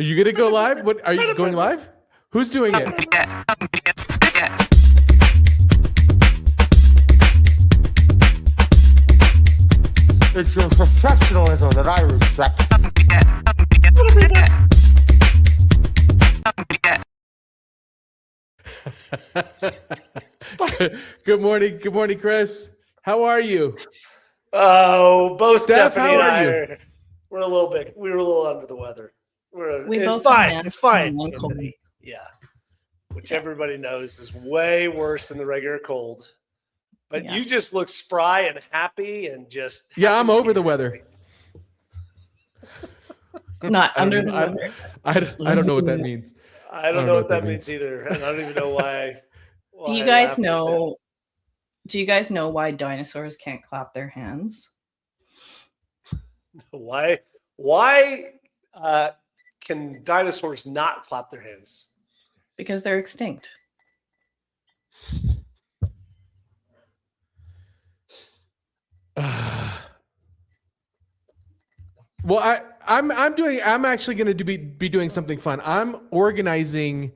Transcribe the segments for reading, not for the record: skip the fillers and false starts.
Are you gonna go live? What are you going live? Who's doing it? It's your professionalism that I respect. Good morning, Chris. How are you? Oh, both Steph, Stephanie how and are I you? we were a little under the weather. We It's both fine. have It's fine, one cold. Anthony. Yeah. Which everybody knows is way worse than the regular cold. But Yeah. you just look spry and happy and just Yeah, happy I'm to over be the here, weather. Anthony. Not I don't under know- the weather. I don't know what that means. I don't know what that means either, and I don't even know why. Do you I guys laughed at know? Do you guys know why dinosaurs can't clap their hands? that. Why can dinosaurs not clap their hands? Because they're extinct. Well, I'm actually going to be doing something fun. I'm organizing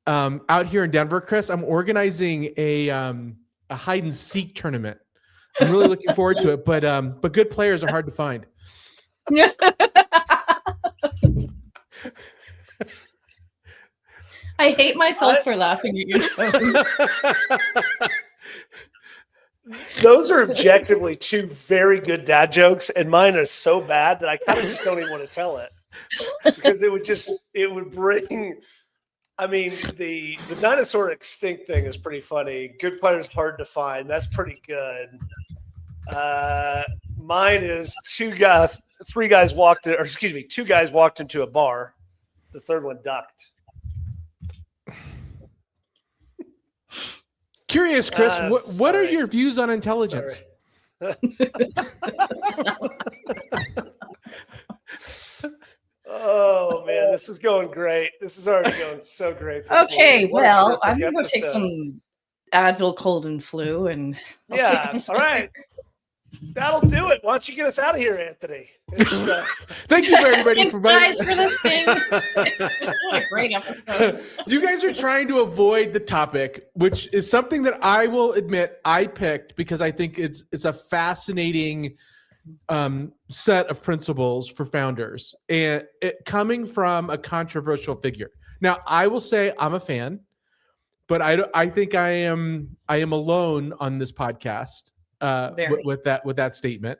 out here in Denver, Chris. I'm organizing a hide and seek tournament. I'm really looking forward to it, but good players are hard to find. I hate myself for laughing at your joke. Those are objectively two very good dad jokes, and mine is so bad that I kind of just don't even want to tell it because it would bring. I mean, the dinosaur extinct thing is pretty funny. Good players hard to find. That's pretty good. Mine is two guys walked into a bar. The third one ducked. Curious, Chris, what are Sorry. your views on intelligence? Oh man, this is going great. This is already going so great. this Okay, morning. What a well, I'm terrific gonna go take episode. some Advil, cold and flu, and I'll see Yeah, you all right. That'll do it. Why don't you get us out of here, Anthony? It's, Thank you, everybody, Thanks, for guys, for listening. What a great episode. You guys are trying to avoid the topic, which is something that I will admit I picked because I think it's a fascinating set of principles for founders, and it coming from a controversial figure. Now, I will say I'm a fan, but I think I am alone on this podcast with that statement.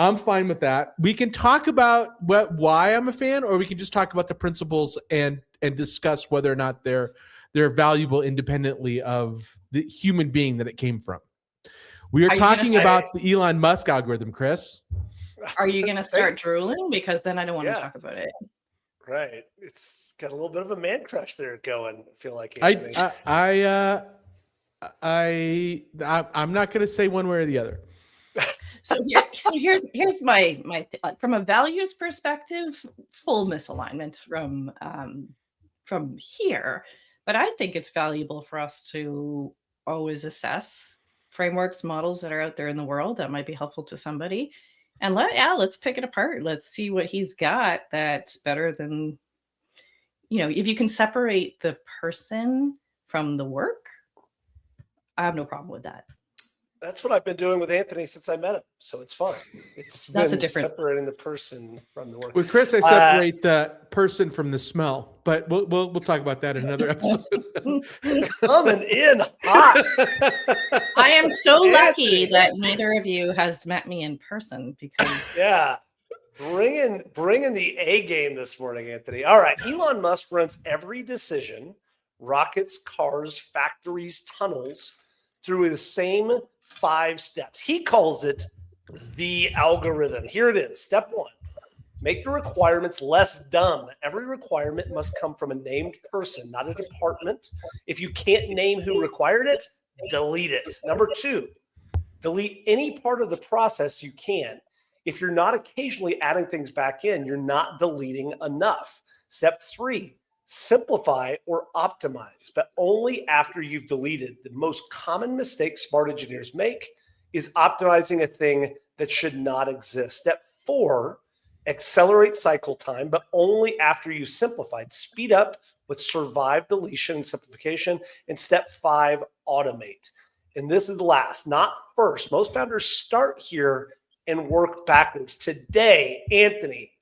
I'm fine with that. We can talk about why I'm a fan, or we can just talk about the principles and discuss whether or not they're valuable independently of the human being that it came from. We are talking about the Elon Musk algorithm, Chris. Are you going to start drooling? Because then I don't want to talk about it. right. It's got a little bit of a man crush there going. I feel like I'm Anthony. not going to say one way or the other. So here's my from a values perspective, full misalignment from here, but I think it's valuable for us to always assess frameworks, models that are out there in the world that might be helpful to somebody, and let's pick it apart. Let's see what he's got that's better than, if you can separate the person from the work, I have no problem with that. That's what I've been doing with Anthony since I met him. So it's fun. That's a different separating the person from the work. With Chris, I separate the person from the smell, but we'll talk about that in another episode. Coming in hot. I am so lucky Anthony. that neither of you has met me in person because Bringing the A game this morning, Anthony. All right. Elon Musk runs every decision, rockets, cars, factories, tunnels, through the same 5 steps. He calls it the algorithm. Here it is. Step 1, make the requirements less dumb. Every requirement must come from a named person, not a department. If you can't name who required it, delete it. Number 2, delete any part of the process you can. If you're not occasionally adding things back in, you're not deleting enough. Step 3, simplify or optimize, but only after you've deleted. The most common mistake smart engineers make is optimizing a thing that should not exist. Step 4, accelerate cycle time, but only after you simplified. Speed up with survive, deletion, and simplification. And step 5, automate. And this is last, not first. Most founders start here and work backwards. Today, Anthony,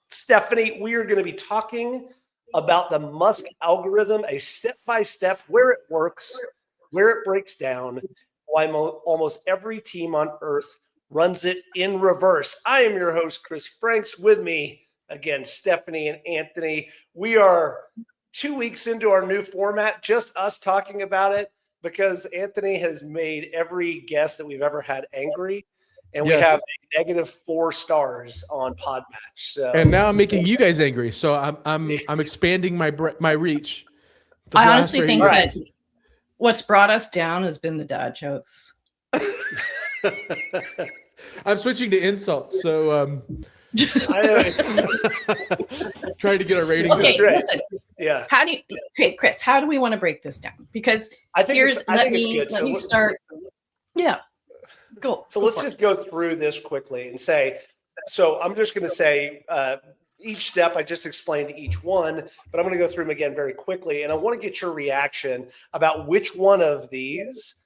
Stephanie, we are going to be talking about the Musk algorithm, a step-by-step, where it works, where it breaks down, why almost every team on earth runs it in reverse. I am your host, Chris Franks. With me, again, Stephanie and Anthony. We are 2 weeks into our new format, just us talking about it, because Anthony has made every guest that we've ever had angry. And we have a -4 stars on Podmatch. So, and now I'm making you guys angry. So I'm expanding my reach. I honestly think that what's brought us down has been the dad jokes. I'm switching to insults. So I know it's trying to get our ratings. Okay, up. listen. Yeah. Okay, Chris, how do we want to break this down? Because I think it's good. Let me start. Yeah. Go. So let's just go through this quickly and say, so I'm just going to say each step I just explained to each one, but I'm going to go through them again very quickly. And I want to get your reaction about which one of these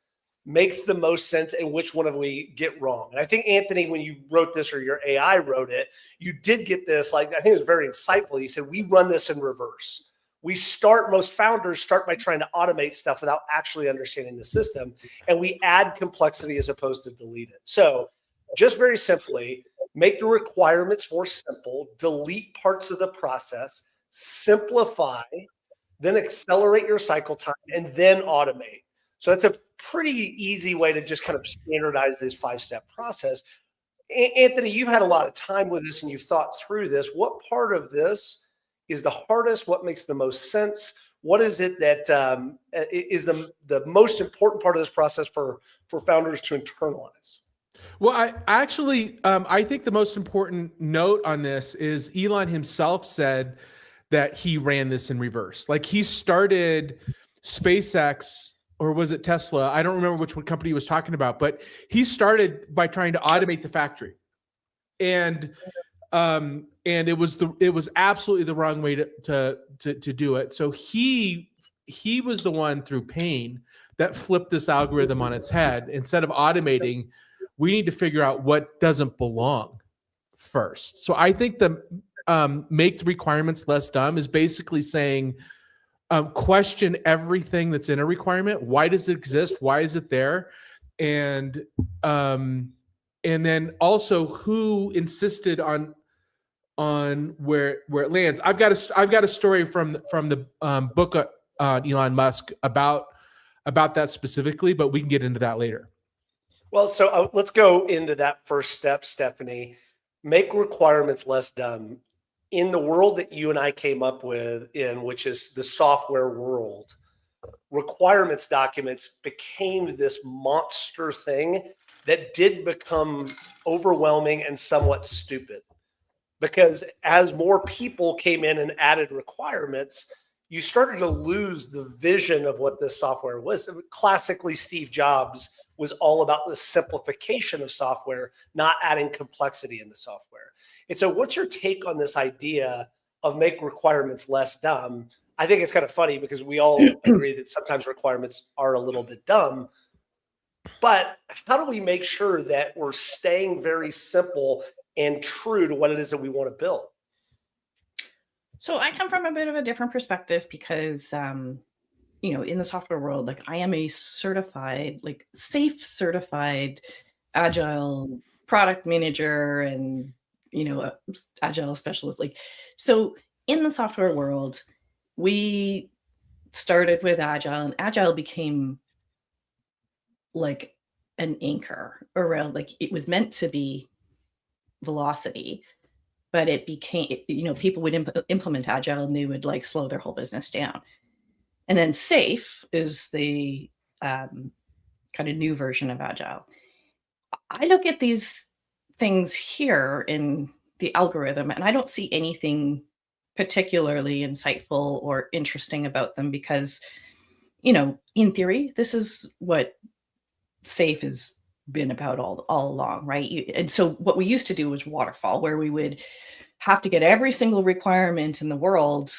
makes the most sense and which one of we get wrong. And I think, Anthony, when you wrote this or your AI wrote it, you did get this, like, I think it was very insightful. You said, we run this in reverse. Most founders start by trying to automate stuff without actually understanding the system. And we add complexity as opposed to delete it. So just very simply, make the requirements more simple, delete parts of the process, simplify, then accelerate your cycle time, and then automate. So that's a pretty easy way to just kind of standardize this 5-step process. Anthony, you've had a lot of time with this and you've thought through this. What part of this is the hardest? What makes the most sense? What is it that is the most important part of this process for founders to internalize? Well, I think the most important note on this is Elon himself said that he ran this in reverse. Like, he started SpaceX, or was it Tesla? I don't remember which company he was talking about, but he started by trying to automate the factory. And it was absolutely the wrong way to do it. So he was the one, through pain, that flipped this algorithm on its head. Instead of automating, we need to figure out what doesn't belong first. So I think the make the requirements less dumb is basically saying, question everything that's in a requirement. Why does it exist? Why is it there? And then also, who insisted on where it lands. I've got a story from the book on Elon Musk about that specifically, but we can get into that later. Well, so let's go into that first step, Stephanie. Make requirements less dumb. In the world that you and I came up with, which is the software world, requirements documents became this monster thing that did become overwhelming and somewhat stupid. Because as more people came in and added requirements, you started to lose the vision of what this software was. Classically, Steve Jobs was all about the simplification of software, not adding complexity into software. And so what's your take on this idea of make requirements less dumb? I think it's kind of funny because we all agree that sometimes requirements are a little bit dumb. But how do we make sure that we're staying very simple and true to what it is that we want to build? So I come from a bit of a different perspective because, in the software world, like, I am a certified, like, SAFe certified agile product manager and, a agile specialist. Like, so in the software world, we started with agile, and agile became like an anchor around, like, it was meant to be velocity, but it became, people would implement agile and they would, like, slow their whole business down. And then SAFe is the kind of new version of agile. I look at these things here in the algorithm and I don't see anything particularly insightful or interesting about them because, in theory, this is what SAFe is been about all along, right? And so what we used to do was waterfall, where we would have to get every single requirement in the world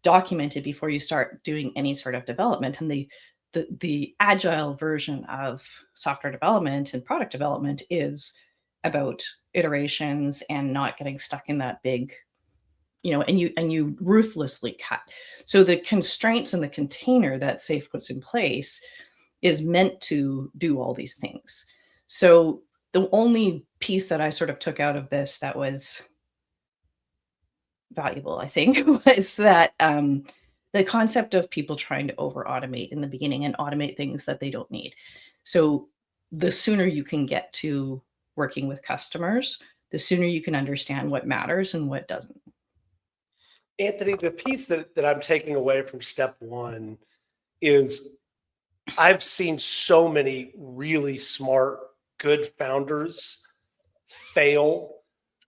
documented before you start doing any sort of development. And the agile version of software development and product development is about iterations and not getting stuck in that big, and you ruthlessly cut. So the constraints in the container that Safe puts in place is meant to do all these things. So the only piece that I sort of took out of this that was valuable, I think, was that the concept of people trying to over automate in the beginning and automate things that they don't need. So the sooner you can get to working with customers, the sooner you can understand what matters and what doesn't. Anthony, the piece that I'm taking away from step one is I've seen so many really smart, good founders fail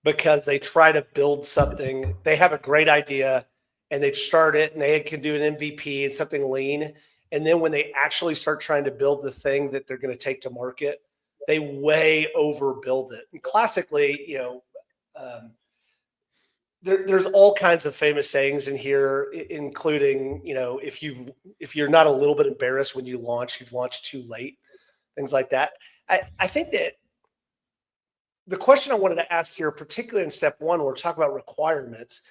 because they try to build something. They have a great idea and they start it and they can do an MVP and something lean. And then when they actually start trying to build the thing that they're going to take to market, they way overbuild it. And classically, there's all kinds of famous sayings in here, including, if you're not a little bit embarrassed when you launch, you've launched too late, things like that. I think that the question I wanted to ask here, particularly in step one, when we're talking about requirements,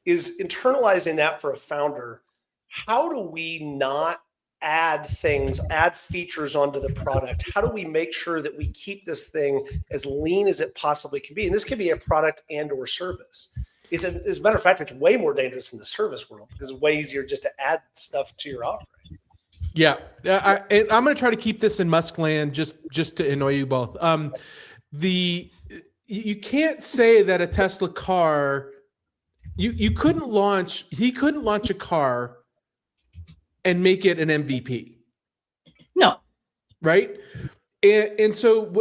is internalizing that for a founder. How do we not add features onto the product? How do we make sure that we keep this thing as lean as it possibly can be? And this could be a product and or service. As a matter of fact, it's way more dangerous in the service world because it's way easier just to add stuff to your offering. Yeah, I'm going to try to keep this in Musk land just to annoy you both. You can't say that a Tesla car, he couldn't launch a car and make it an MVP. No. Right? And so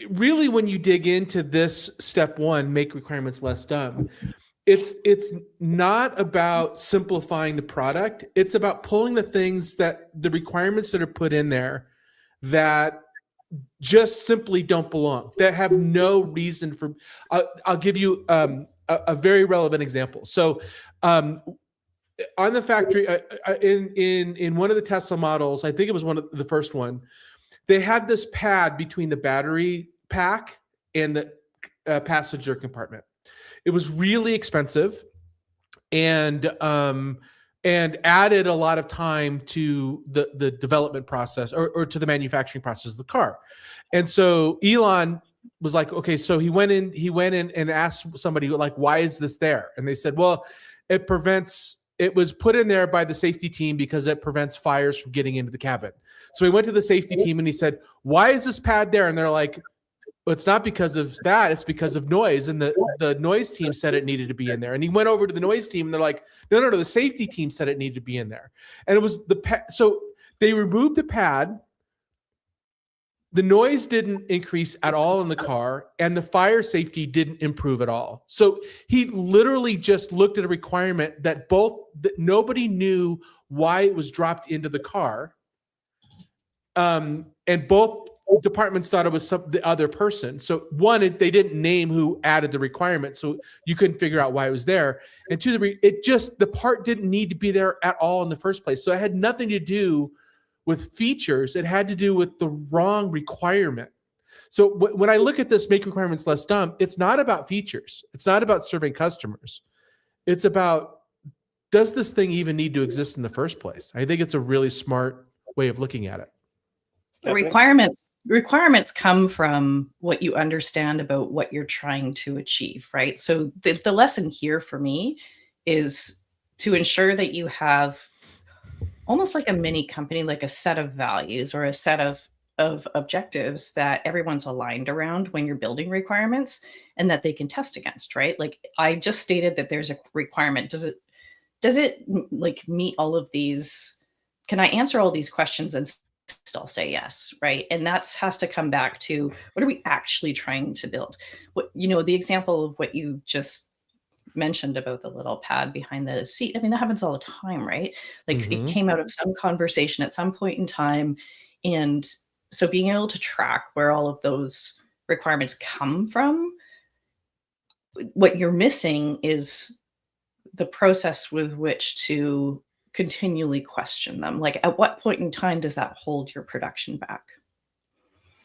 really, when you dig into this step one, make requirements less dumb, it's not about simplifying the product. It's about pulling the requirements that are put in there that just simply don't belong, that have no reason for. I'll give you a very relevant example. So on the factory, in one of the Tesla models, I think it was one of the first one, they had this pad between the battery pack and the passenger compartment. It was really expensive and added a lot of time to the development process or to the manufacturing process of the car. And so Elon was like, okay, so he went in and asked somebody like, why is this there? And they said, well, it was put in there by the safety team because it prevents fires from getting into the cabin. So he went to the safety team and he said, why is this pad there? And they're like, well, it's not because of that. It's because of noise. And the noise team said it needed to be in there. And he went over to the noise team and they're like, no, the safety team said it needed to be in there. And it was so they removed the pad. The noise didn't increase at all in the car, and the fire safety didn't improve at all. So he literally just looked at a requirement that nobody knew why it was dropped into the car. And both departments thought it was the other person. So one, they didn't name who added the requirement, so you couldn't figure out why it was there. And two, the part didn't need to be there at all in the first place. So it had nothing to do with features. It had to do with the wrong requirement. So when I look at this, make requirements less dumb, it's not about features. It's not about serving customers. It's about, does this thing even need to exist in the first place? I think it's a really smart way of looking at it. Requirements come from what you understand about what you're trying to achieve, right? So the lesson here for me is to ensure that you have almost like a mini company, like a set of values or a set of objectives that everyone's aligned around when you're building requirements and that they can test against, right? Like I just stated that there's a requirement. Does it like meet all of these? Can I answer all these questions and still say yes, right? And that has to come back to, what are we actually trying to build? The example of what you just mentioned about the little pad behind the seat. I mean, that happens all the time, right? Like it came out of some conversation at some point in time, and so being able to track where all of those requirements come from, what you're missing is the process with which to continually question them. Like, at what point in time does that hold your production back?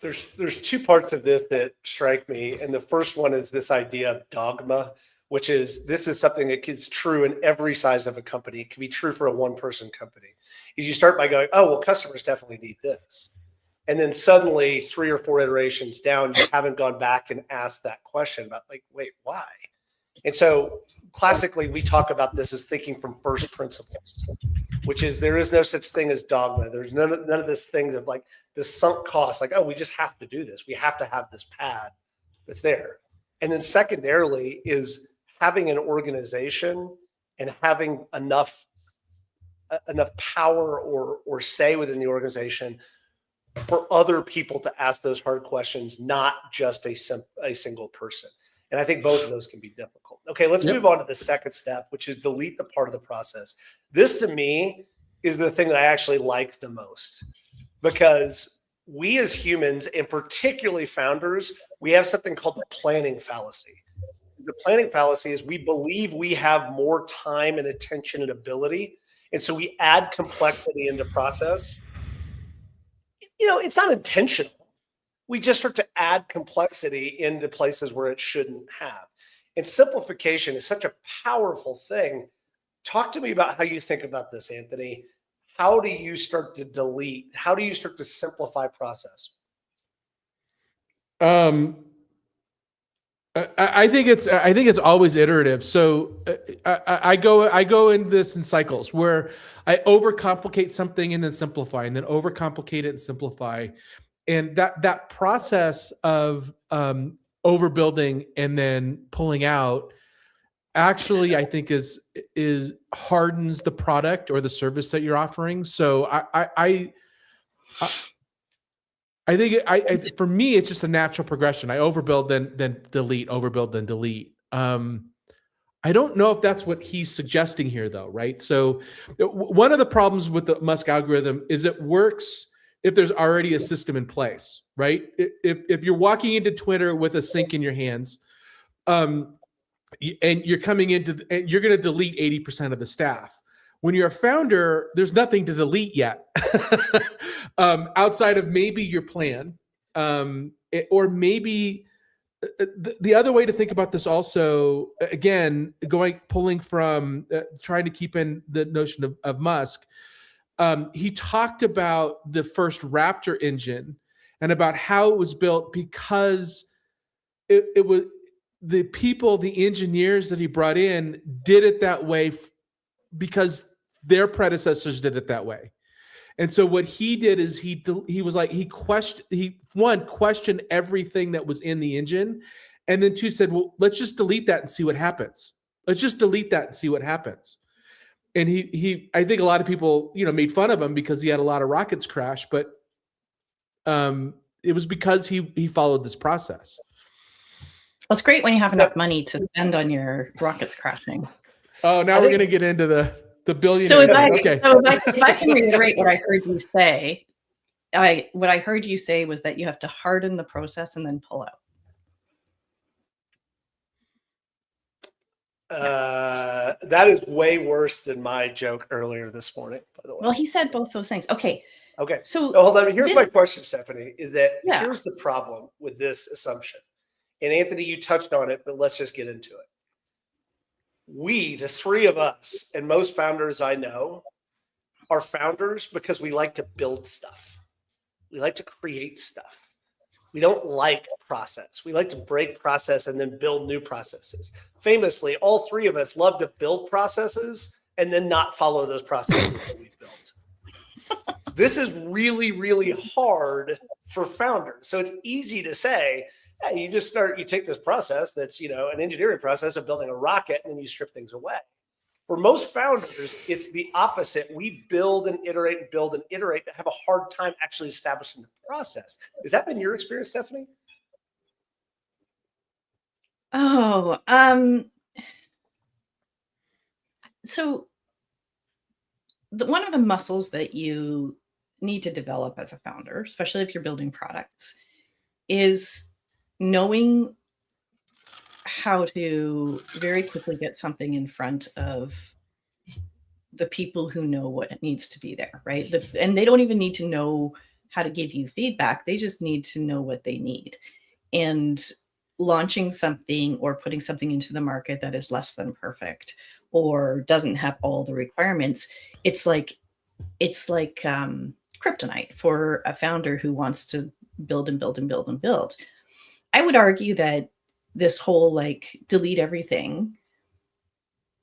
There's two parts of this that strike me. And the first one is this idea of dogma, which is this is something that is true in every size of a company. It can be true for a one-person company. Is you start by going, oh, well, customers definitely need this. And then suddenly 3 or 4 iterations down, you haven't gone back and asked that question about like, wait, why? And so classically, we talk about this as thinking from first principles, which is there is no such thing as dogma. There's none of this thing of like this sunk cost, like, oh, we just have to do this. We have to have this pad that's there. And then secondarily is having an organization and having enough power or say within the organization for other people to ask those hard questions, not just a single person. And I think both of those can be difficult. Okay, let's move on to the second step, which is delete the part of the process. This to me is the thing that I actually like the most, because we as humans, and particularly founders, we have something called the planning fallacy. The planning fallacy is we believe we have more time and attention and ability. And so we add complexity into process. You know, it's not intentional. We just start to add complexity into places where it shouldn't have. And simplification is such a powerful thing. Talk to me about how you think about this, Anthony. How do you start to delete? How do you start to simplify process? I think it's always iterative. So I go in this in cycles where I overcomplicate something and then simplify, and then overcomplicate it and simplify. And that process of overbuilding and then pulling out actually, I think is hardens the product or the service that you're offering. So I think for me, it's just a natural progression. I overbuild, then delete, overbuild, then delete. I don't know if that's what he's suggesting here, though, right? So one of the problems with the Musk algorithm is it works if there's already a system in place, right? If you're walking into Twitter with a sink in your hands, and you're coming into, and you're going to delete 80% of the staff. When you're a founder, there's nothing to delete yet, outside of maybe your plan, or maybe the other way to think about this also, again, pulling from trying to keep in the notion of Musk. He talked about the first Raptor engine and about how it was built because it was the people, the engineers that he brought in did it that way because their predecessors did it that way. And so what he did is he was like, he questioned everything that was in the engine. And then 2 said, well, let's just delete that and see what happens. Let's just delete that and see what happens. And I think a lot of people, made fun of him because he had a lot of rockets crash, but it was because he followed this process. Well, it's great when you have enough money to spend on your rockets crashing. Oh, now we're going to get into the billionaire. So if I can reiterate what I heard you say, what I heard you say was that you have to harden the process and then pull out. That is way worse than my joke earlier this morning, by the way. Well, he said both those things. Okay. So hold on. Here's my question, Stephanie, is that here's the problem with this assumption. And Anthony, you touched on it, but let's just get into it. We, the 3 of us, and most founders I know, are founders because we like to build stuff. We like to create stuff. We don't like process. We like to break process and then build new processes. Famously, all 3 of us love to build processes and then not follow those processes that we've built. This is really, really hard for founders. So it's easy to say, hey, you take this process that's, an engineering process of building a rocket, and then you strip things away. For most founders, it's the opposite. We build and iterate and build and iterate, but have a hard time actually establishing the process. Has that been your experience, Stephanie? Oh, so one of the muscles that you need to develop as a founder, especially if you're building products, is knowing how to very quickly get something in front of the people who know what it needs to be there, right? And they don't even need to know how to give you feedback. They just need to know what they need. And launching something or putting something into the market that is less than perfect or doesn't have all the requirements, it's like kryptonite for a founder who wants to build and build and build and build. I would argue that this whole like delete everything,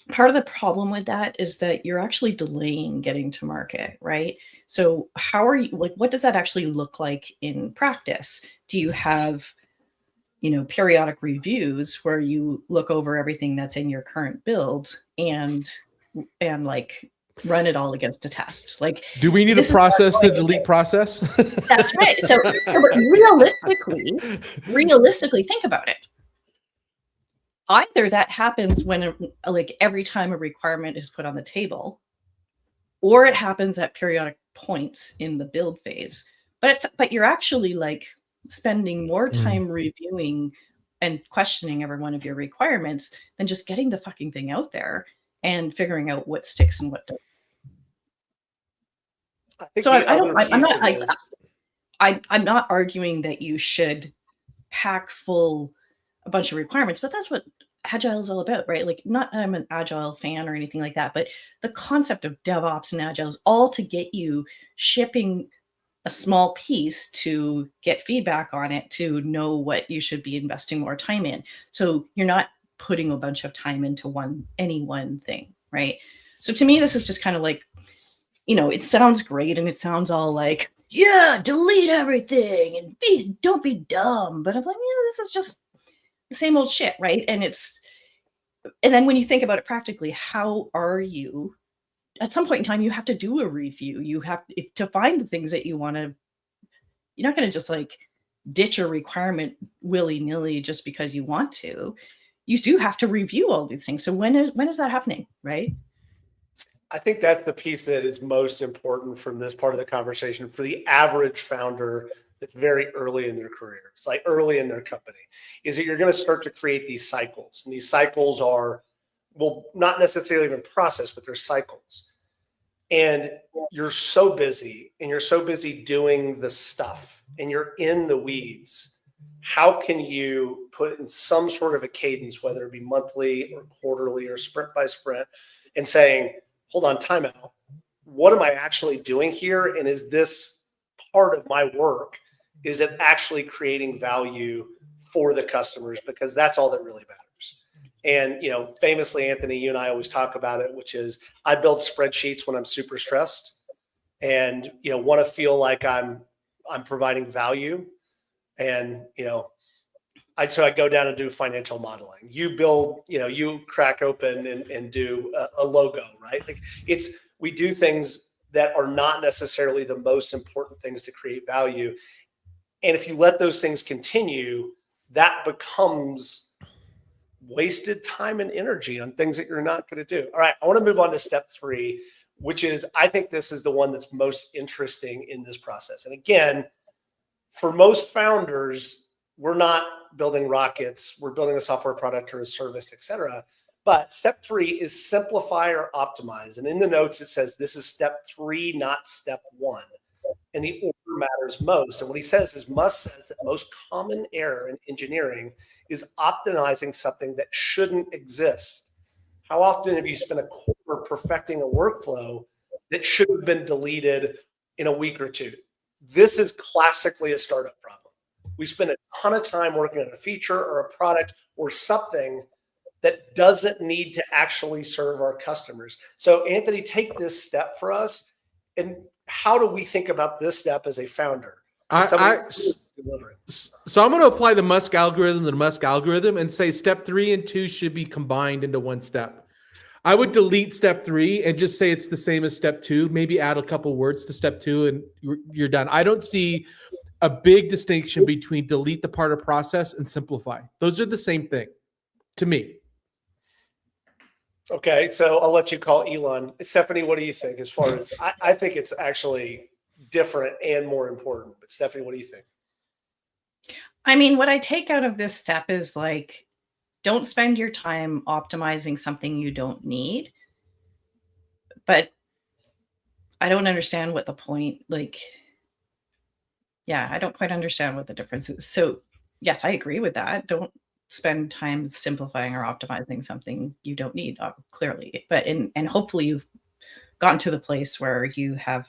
part of the problem with that is that you're actually delaying getting to market, right? So how are you, like, what does that actually look like in practice? Do you have, periodic reviews where you look over everything that's in your current build and like run it all against a test? Like, do we need a process to delete process? That's right. So realistically, think about it. Either that happens when like every time a requirement is put on the table, or it happens at periodic points in the build phase. But you're actually like spending more time reviewing and questioning every one of your requirements than just getting the fucking thing out there and figuring out what sticks and what doesn't. So I'm not arguing that you should pack full a bunch of requirements, but that's what Agile is all about, right? Like, not that I'm an Agile fan or anything like that, but the concept of DevOps and Agile is all to get you shipping a small piece to get feedback on it, to know what you should be investing more time in. So you're not putting a bunch of time into any one thing, right? So to me, this is just kind of like, it sounds great and it sounds all like, yeah, delete everything and don't be dumb. But I'm like, yeah, this is just the same old shit, right? And then when you think about it practically, how are you? At some point in time, you have to do a review. You have to find the things that you want to. You're not going to just like ditch a requirement willy-nilly just because you want to. You do have to review all these things. So when is that happening, right? I think that's the piece that is most important from this part of the conversation for the average founder that's very early in their career. It's like early in their company, is that you're going to start to create these cycles. And these cycles are, well, not necessarily even process, but they're cycles. And you're so busy doing the stuff and you're in the weeds. How can you put in some sort of a cadence, whether it be monthly or quarterly or sprint by sprint, and saying, hold on, time out. What am I actually doing here? And is this part of my work? Is it actually creating value for the customers? Because that's all that really matters. And, famously, Anthony, you and I always talk about it, which is I build spreadsheets when I'm super stressed and, want to feel like I'm providing value. And, so I go down and do financial modeling. You build, you crack open and do a logo, right? Like we do things that are not necessarily the most important things to create value. And if you let those things continue, that becomes wasted time and energy on things that you're not going to do. All right. I want to move on to step 3, which is, I think this is the one that's most interesting in this process. And again, for most founders, we're not building rockets. We're building a software product or a service, et cetera. But step 3 is simplify or optimize. And in the notes, it says this is step 3, not step 1. And the order matters most. And what he says is Musk says that most common error in engineering is optimizing something that shouldn't exist. How often have you spent a quarter perfecting a workflow that should have been deleted in a week or two? This is classically a startup problem. We spend a ton of time working on a feature or a product or something that doesn't need to actually serve our customers. So Anthony, take this step for us. And how do we think about this step as a founder? So I'm going to apply the Musk algorithm to the Musk algorithm and say step 3 and 2 should be combined into one step. I would delete step 3 and just say it's the same as step 2, maybe add a couple words to step 2 and you're done. I don't see a big distinction between delete the part of process and simplify. Those are the same thing to me. Okay, so I'll let you call Elon. Stephanie, what do you think as far as, I think it's actually different and more important. But Stephanie, what do you think? I mean, what I take out of this step is like, don't spend your time optimizing something you don't need. But I don't understand what the point, like, yeah, I don't quite understand what the difference is. So, yes, I agree with that. Don't spend time simplifying or optimizing something you don't need, clearly. But and hopefully you've gotten to the place where you have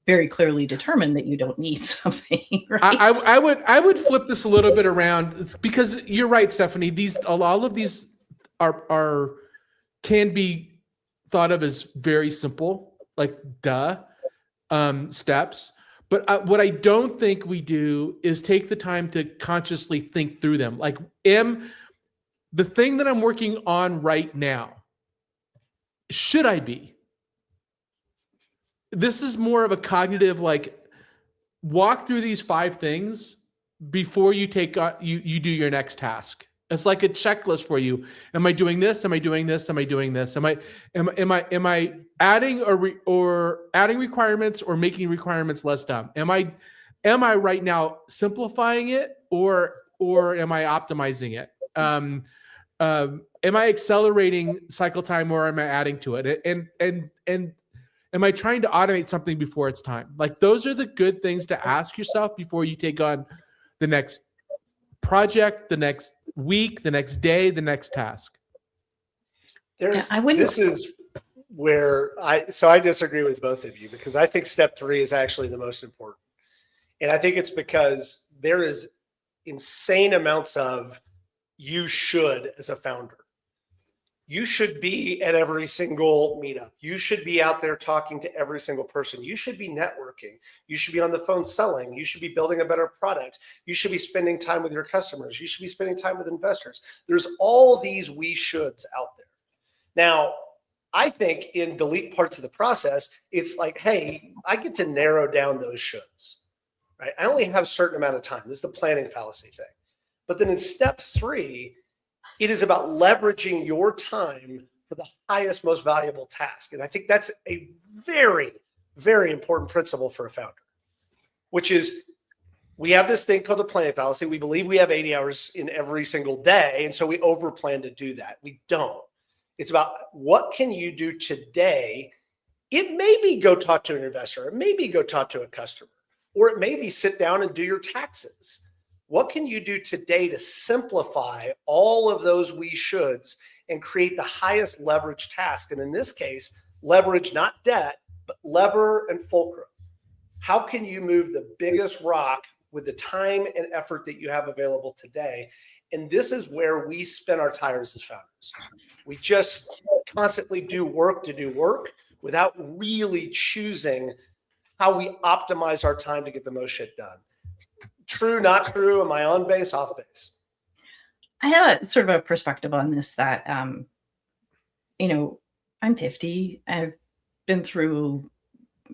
very clearly determined that you don't need something, right? I would flip this a little bit around because you're right, Stephanie. All of these are can be thought of as very simple, like steps. But what I don't think we do is take the time to consciously think through them. Like, the thing that I'm working on right now, should I be? This is more of a cognitive, like, walk through these 5 things before you take you do your next task. It's like a checklist for you. Am I doing this? Am I doing this? Am I doing this? Am I adding or adding requirements or making requirements less dumb? Am I right now simplifying it or am I optimizing it? Am I accelerating cycle time or am I adding to it? And am I trying to automate something before it's time? Like, those are the good things to ask yourself before you take on the next project, the next week, the next day, the next task. This is where I disagree with both of you, because I think step 3 is actually the most important. And I think it's because there is insane amounts of you should as a founder. You should be at every single meetup. You should be out there talking to every single person. You should be networking. You should be on the phone selling. You should be building a better product. You should be spending time with your customers. You should be spending time with investors. There's all these we shoulds out there. Now, I think in delete parts of the process, it's like, hey, I get to narrow down those shoulds, right? I only have a certain amount of time. This is the planning fallacy thing. But then in step 3, it is about leveraging your time for the highest, most valuable task. And I think that's a very, very important principle for a founder, which is, we have this thing called the planning fallacy. We believe we have 80 hours in every single day. And so we overplan to do that. We don't. It's about, what can you do today? It may be go talk to an investor. It may be go talk to a customer, or it may be sit down and do your taxes. What can you do today to simplify all of those we shoulds and create the highest leverage task? And in this case, leverage, not debt, but lever and fulcrum. How can you move the biggest rock with the time and effort that you have available today? And this is where we spin our tires as founders. We just constantly do work to do work without really choosing how we optimize our time to get the most shit done. True, not true? Am I on base, off base? I have a sort of a perspective on this that, I'm 50. I've been through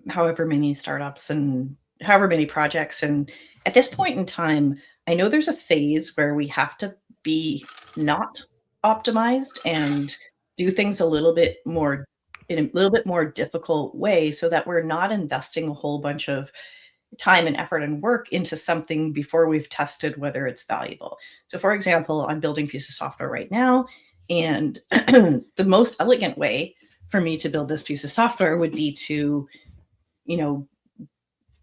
however many startups and however many projects. And at this point in time, I know there's a phase where we have to be not optimized and do things a little bit more in a little bit more difficult way, so that we're not investing a whole bunch of time and effort and work into something before we've tested whether it's valuable. So for example, I'm building a piece of software right now, and the most elegant way for me to build this piece of software would be to,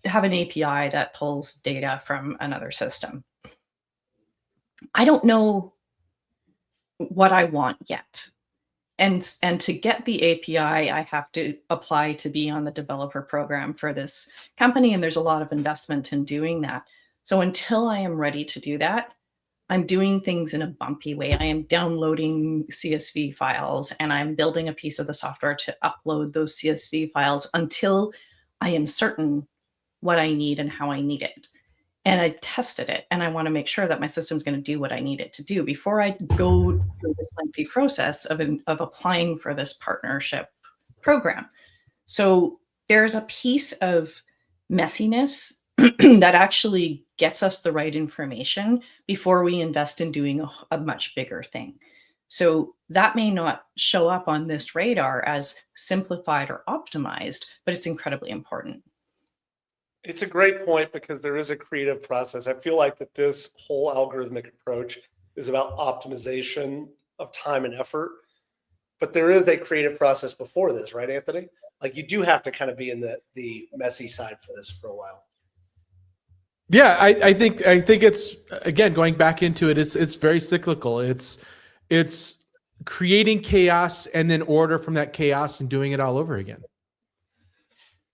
have an API that pulls data from another system. I don't know what I want yet. And to get the API, I have to apply to be on the developer program for this company. And there's a lot of investment in doing that. So until I am ready to do that, I'm doing things in a bumpy way. I am downloading CSV files and I'm building a piece of the software to upload those CSV files until I am certain what I need and how I need it. And I tested it, and I want to make sure that my system's going to do what I need it to do before I go through this lengthy process of applying for this partnership program. So there's a piece of messiness that actually gets us the right information before we invest in doing a much bigger thing. So that may not show up on this radar as simplified or optimized, but it's incredibly important. It's a great point because there is a creative process. I feel like that this whole algorithmic approach is about optimization of time and effort, but there is a creative process before this, right, Anthony? Like you do have to kind of be in the messy side for this for a while. Yeah, I think it's, again, going back into it, it's very cyclical. It's creating chaos and then order from that chaos and doing it all over again.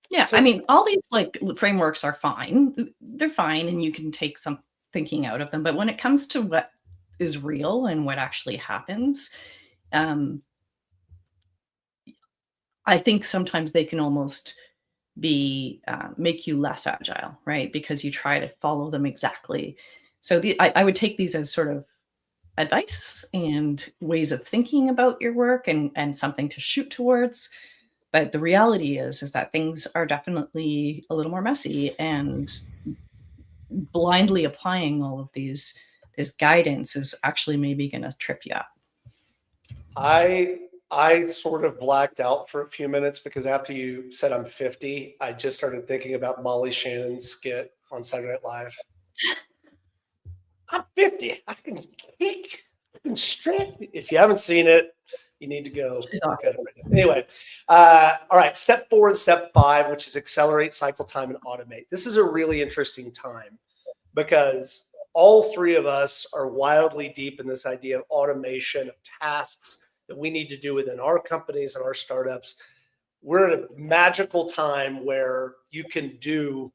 Yeah, So- I mean, all these like frameworks are fine. They're fine, and you can take some thinking out of them. But when it comes to what is real and what actually happens, I think sometimes they can almost be make you less agile, right? Because you try to follow them exactly. So I would take these as sort of advice and ways of thinking about your work and something to shoot towards. But the reality is that things are definitely a little more messy, and blindly applying all of this guidance is actually maybe going to trip you up. I sort of blacked out for a few minutes because after you said I'm 50, I just started thinking about Molly Shannon's skit on Saturday Night Live. I'm 50. I can kick. I can stretch. If you haven't seen it, you need to go look at it right now. Anyway, all right. Step 4 and step 5, which is accelerate cycle time and automate. This is a really interesting time because all three of us are wildly deep in this idea of automation of tasks that we need to do within our companies and our startups. We're at a magical time where you can do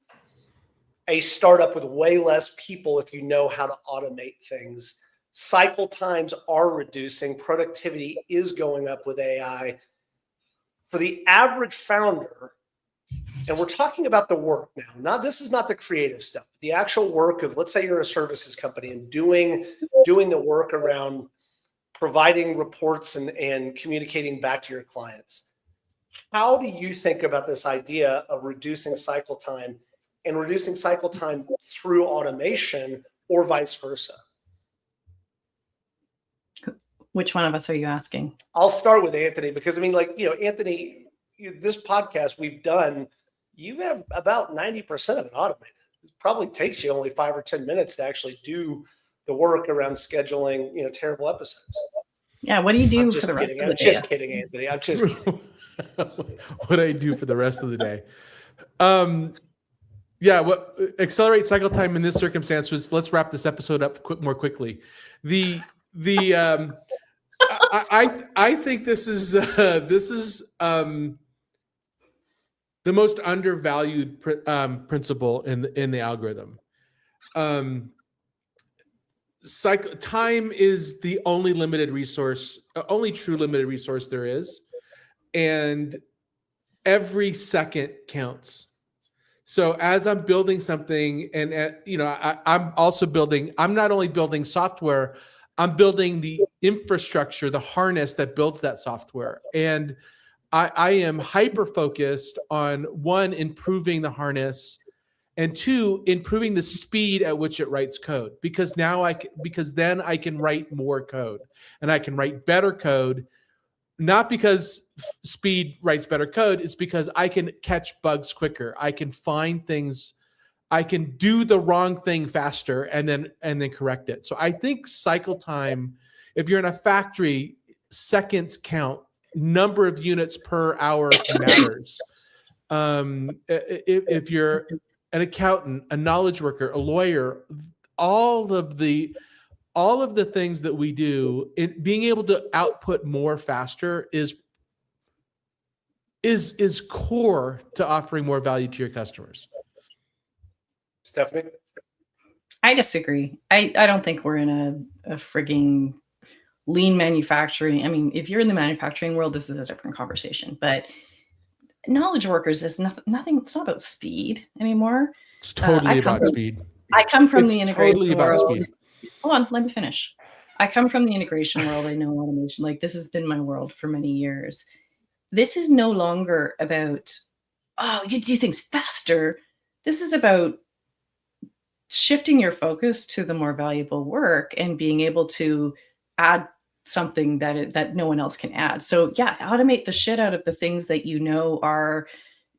a startup with way less people if you know how to automate things. Cycle times are reducing. Productivity is going up with AI. For the average founder, and we're talking about the work now, this is not the creative stuff, the actual work of, let's say you're a services company and doing the work around providing reports and communicating back to your clients. How do you think about this idea of reducing cycle time and reducing cycle time through automation or vice versa? Which one of us are you asking? I'll start with Anthony because, I mean, like, Anthony, this podcast we've done, you have about 90% of it automated. It probably takes you only 5 or 10 minutes to actually do the work around scheduling, terrible episodes. Yeah, what do you do I'm for just the rest kidding. of the I'm day? just kidding, Anthony. I'm just kidding. What I do for the rest of the day. Yeah, what accelerate cycle time in this circumstance was, let's wrap this episode up more quickly. I think this is the most undervalued principle in the algorithm. Time is the only limited resource, only true limited resource there is, and every second counts. So as I'm building something, and I'm also building. I'm not only building software, I'm building the infrastructure, the harness that builds that software, and I am hyper focused on, 1, improving the harness, and 2, improving the speed at which it writes code. Because then I can write more code, and I can write better code. Not because speed writes better code, it's because I can catch bugs quicker. I can find things. I can do the wrong thing faster and then correct it. So I think cycle time, if you're in a factory, seconds count. Number of units per hour matters. If you're an accountant, a knowledge worker, a lawyer, all of the things that we do, being able to output more faster is core to offering more value to your customers. Stephanie? I disagree. I don't think we're in a frigging lean manufacturing. I mean, if you're in the manufacturing world, this is a different conversation. But knowledge workers is nothing. It's not about speed anymore. It's totally about speed. I come from It's the integration totally about world. speed. Hold on, let me finish. I come from the integration world. I know automation. Like, this has been my world for many years. This is no longer about, you do things faster. This is about shifting your focus to the more valuable work and being able to add something that no one else can add. So yeah, automate the shit out of the things that you know are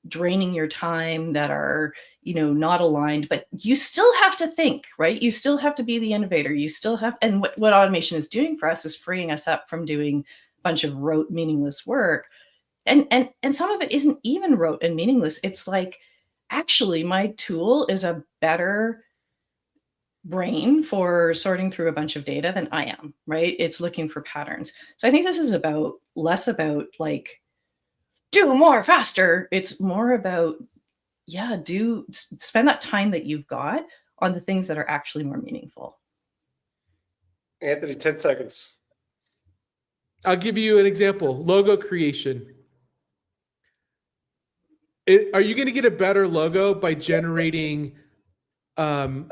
draining your time, that are, not aligned, but you still have to think, right? You still have to be the innovator. You still have, and what automation is doing for us is freeing us up from doing a bunch of rote, meaningless work. And some of it isn't even rote and meaningless. It's like, actually, my tool is a better brain for sorting through a bunch of data than I am, right? It's looking for patterns. So I think this is less about like, do more faster. It's more about, spend that time that you've got on the things that are actually more meaningful. Anthony, 10 seconds. I'll give you an example. Logo creation. Are you going to get a better logo by generating 5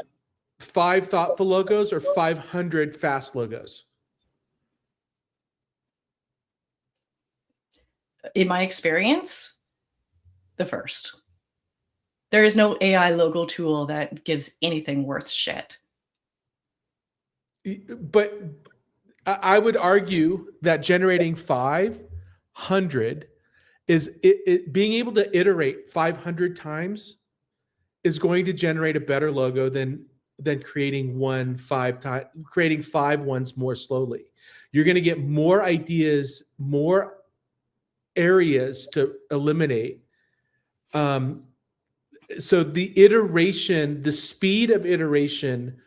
thoughtful logos or 500 fast logos? In my experience, the first. There is no AI logo tool that gives anything worth shit. But I would argue that generating 500 is being able to iterate 500 times is going to generate a better logo than creating creating 5 ones more slowly. You're going to get more ideas, more areas to eliminate. So the speed of iteration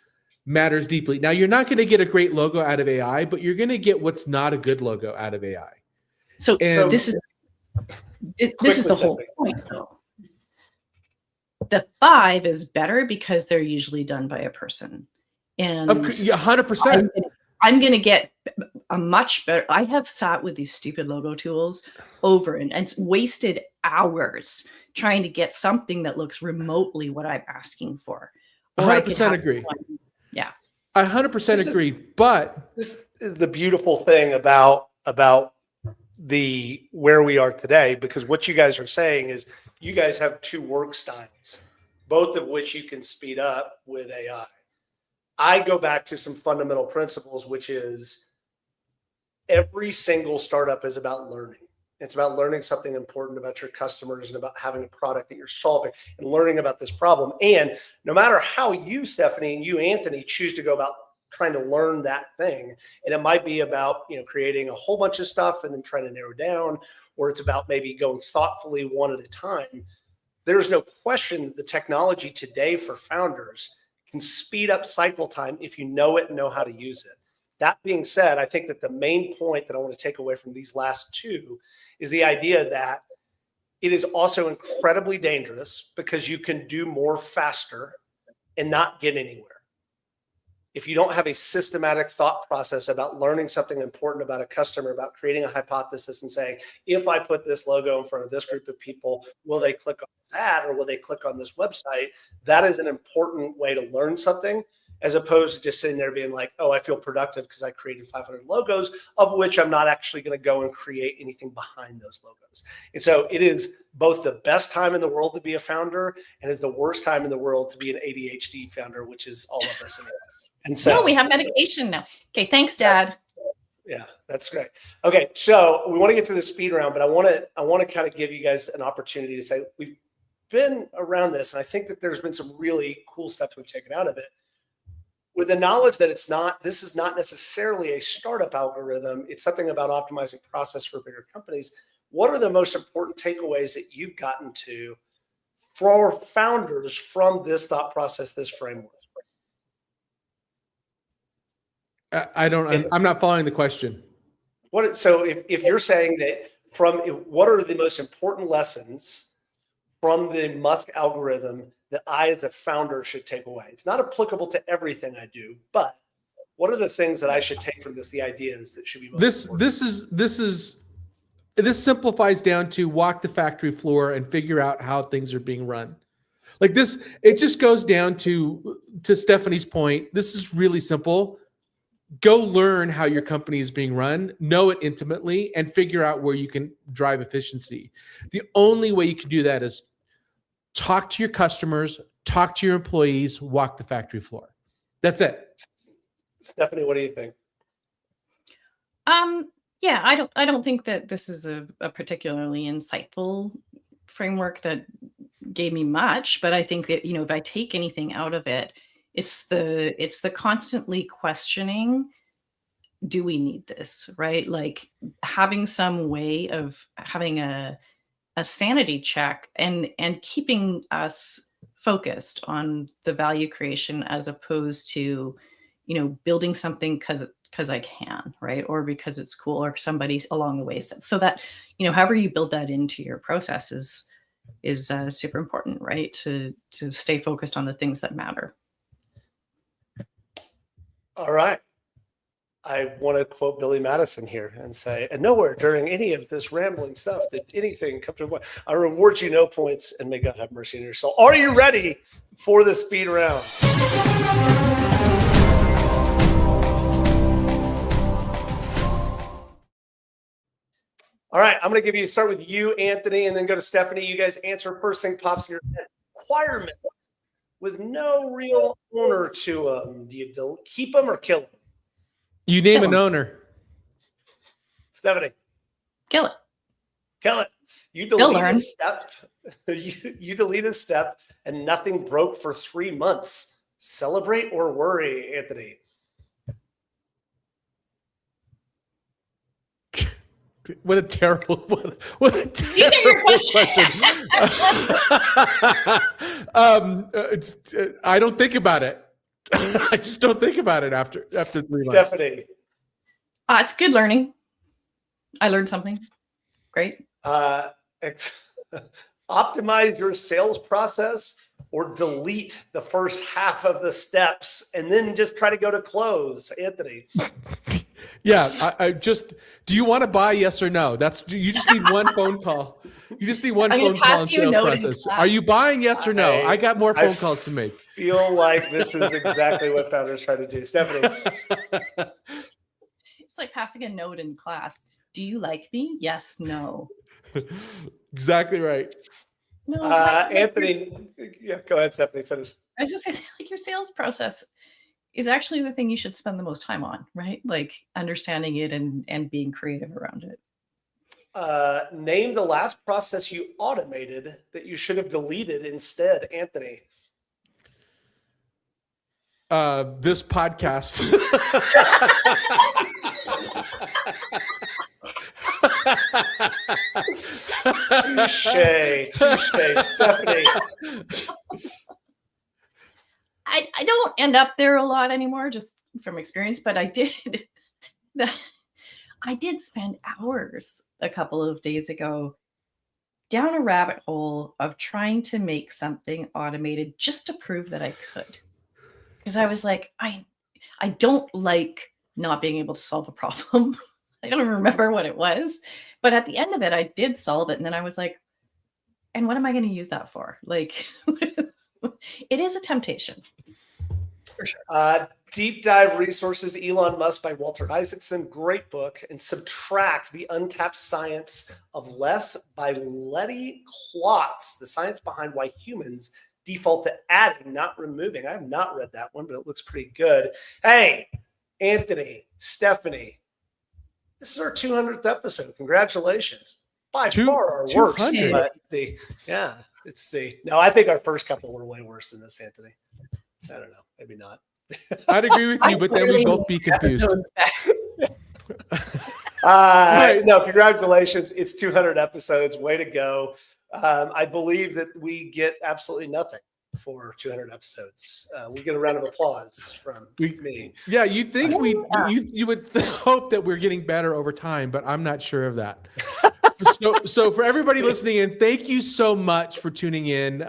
matters deeply. Now, you're not going to get a great logo out of AI, but you're going to get what's not a good logo out of AI. So this is the whole point, though. The 5 is better because they're usually done by a person. And 100%. I'm going to get a much better. I have sat with these stupid logo tools over and wasted hours trying to get something that looks remotely what I'm asking for. 100% agree. Yeah. I 100% agree. But this is the beautiful thing about where we are today, because what you guys are saying is you guys have 2 work styles, both of which you can speed up with AI. I go back to some fundamental principles, which is every single startup is about learning. It's about learning something important about your customers and about having a product that you're solving and learning about this problem. And no matter how you, Stephanie, and you, Anthony, choose to go about trying to learn that thing, and it might be about creating a whole bunch of stuff and then trying to narrow down, or it's about maybe going thoughtfully one at a time. There's no question that the technology today for founders can speed up cycle time if you know it and know how to use it. That being said, I think that the main point that I want to take away from these last 2 is the idea that it is also incredibly dangerous because you can do more faster and not get anywhere. If you don't have a systematic thought process about learning something important about a customer, about creating a hypothesis and saying, if I put this logo in front of this group of people, will they click on this ad or will they click on this website? That is an important way to learn something, as opposed to just sitting there being like, oh, I feel productive because I created 500 logos, of which I'm not actually going to go and create anything behind those logos. And so it is both the best time in the world to be a founder and it's the worst time in the world to be an ADHD founder, which is all of us. And so no, we have medication now. Okay, thanks, Dad. Yeah, that's great. Okay, so we want to get to the speed round, but I want to kind of give you guys an opportunity to say we've been around this, and I think that there's been some really cool stuff we've taken out of it. With the knowledge that this is not necessarily a startup algorithm, it's something about optimizing process for bigger companies. What are the most important takeaways that you've gotten to for founders from this thought process, this framework? I'm not following the question. So if you're saying that what are the most important lessons from the Musk algorithm that I, as a founder, should take away? It's not applicable to everything I do, but what are the things that I should take from this? The ideas that should be most important? This simplifies down to walk the factory floor and figure out how things are being run. Like this, it just goes down to Stephanie's point. This is really simple. Go learn how your company is being run, know it intimately, and figure out where you can drive efficiency. The only way you can do that is talk to your customers, talk to your employees, walk the factory floor. That's it. Stephanie, what do you think? Yeah, I don't think that this is a particularly insightful framework that gave me much, but I think that, if I take anything out of it, it's the constantly questioning, do we need this, right? Like having some way of having a sanity check and keeping us focused on the value creation as opposed to, building something because I can, right? Or because it's cool, or somebody along the way said. So that, however you build that into your process is super important, right? To stay focused on the things that matter. All right. I want to quote Billy Madison here and say, and nowhere during any of this rambling stuff did anything come to mind. I reward you no points, and may God have mercy on your soul. Are you ready for the speed round? All right, I'm going to start with you, Anthony, and then go to Stephanie. You guys answer first thing pops in your head. Requirements with no real owner to them. Do you keep them or kill them? You name an owner. Stephanie. Kill it. Kill it. You delete a step. You delete a step and nothing broke for 3 months. Celebrate or worry, Anthony? What a terrible what a terrible These are your question. I don't think about it. I just don't think about it after 3 months. Stephanie. It's good learning. I learned something. Great. Optimize your sales process or delete the first half of the steps and then just try to go to close, Anthony. Yeah, I just, do you want to buy? Yes or no? You just need one phone call. You just need one phone call in sales process. Are you buying? Yes or no? I got more phone calls to make. Feel like this is exactly what founders try to do. Stephanie. It's like passing a note in class. Do you like me? Yes, no. Exactly right. No. Anthony, yeah, go ahead, Stephanie, finish. I was just going to say, like, your sales process is actually the thing you should spend the most time on, right? Like understanding it and being creative around it. Name the last process you automated that you should have deleted instead, Anthony. This podcast. Touche, Stephanie. I don't end up there a lot anymore, just from experience, but I did spend hours a couple of days ago down a rabbit hole of trying to make something automated just to prove that I could. Because I was like, I don't like not being able to solve a problem. I don't remember what it was, but at the end of it, I did solve it. And then I was like, and what am I going to use that for? Like, it is a temptation. For sure. Deep Dive Resources, Elon Musk by Walter Isaacson. Great book. And Subtract, The Untapped Science of Less by Letty Klotz. The science behind why humans default to adding, not removing. I have not read that one, but it looks pretty good. Hey, Anthony, Stephanie, this is our 200th episode. Congratulations. By far our worst. But I think our first couple were way worse than this, Anthony. I don't know. Maybe not. I'd agree with you, but then we'd both be confused. No, congratulations. It's 200 episodes. Way to go. I believe that we get absolutely nothing for 200 episodes. We get a round of applause from me. Yeah, you think you would hope that we're getting better over time, but I'm not sure of that. So for everybody listening in, thank you so much for tuning in.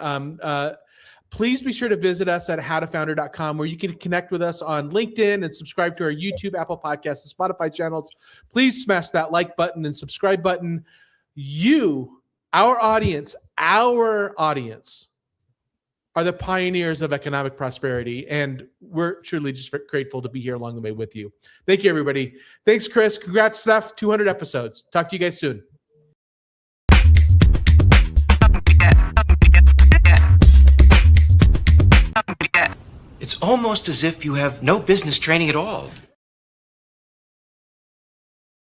Please be sure to visit us at howtofounder.com, where you can connect with us on LinkedIn and subscribe to our YouTube, Apple Podcasts, and Spotify channels. Please smash that like button and subscribe button. Our audience are the pioneers of economic prosperity, and we're truly just grateful to be here along the way with you. Thank you, everybody. Thanks, Chris. Congrats, Steph. 200 episodes. Talk to you guys soon. It's almost as if you have no business training at all.